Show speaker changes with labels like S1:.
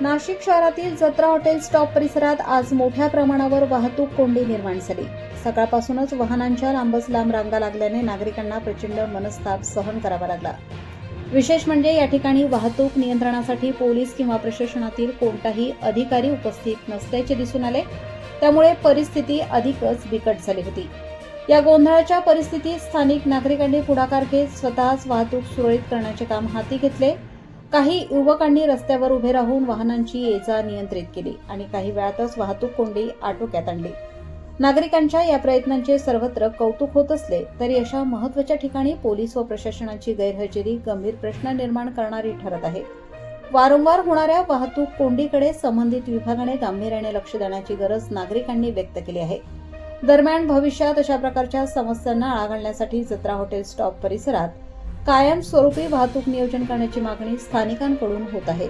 S1: नाशिक शहरातील जत्रा hotel stop परिसरात आज मोठ्या प्रमाणावर वाहतूक कोंडी निर्माण झाली। सकाळपासूनच वाहनांच्या लांबच लांब रांगा लागल्याने नागरिकांना प्रचंड मनस्ताप सहन करावा लागला। विशेष म्हणजे या ठिकाणी वाहतूक नियंत्रणासाठी पोलीस किंवा प्रशासनातील कोणताही अधिकारी उपस्थित नसल्याचे दिसून आले। त्यामुळे परिस्थिती अधिकच बिकट झाली होती। या गोंधळाच्या परिस्थितीत स्थानिक नागरिकांनी पुढाकार घेत स्वतःच वाहतूक सुरळीत करण्याचे काम हाती घेतले। काही युवकांनी रस्त्यावर उभे राहून वाहनांची ये-जा नियंत्रित केली आणि काही वेळातच वाहतूक कोंडी आटोक्यात आणली। नागरिकांच्या या प्रयत्नांचे सर्वत्र कौतुक होत असले तरी अशा महत्त्वाच्या ठिकाणी पोलीस व प्रशासनाची गैरहजेरी गंभीर प्रश्न निर्माण करणारी ठरत आहे। वारंवार होणाऱ्या वाहतूक कोंडीकडे संबंधित विभागाने गांभीर्याने लक्ष देण्याची गरज नागरिकांनी व्यक्त केली आहे। दरम्यान भविष्यात अशा प्रकारच्या समस्यांना आळा घालण्यासाठी जत्रा हॉटेल स्टॉप परिसरात कायमस्वरूपी वाहतूक नियोजन करण्याची मागणी स्थानिकांकडून होत आहे।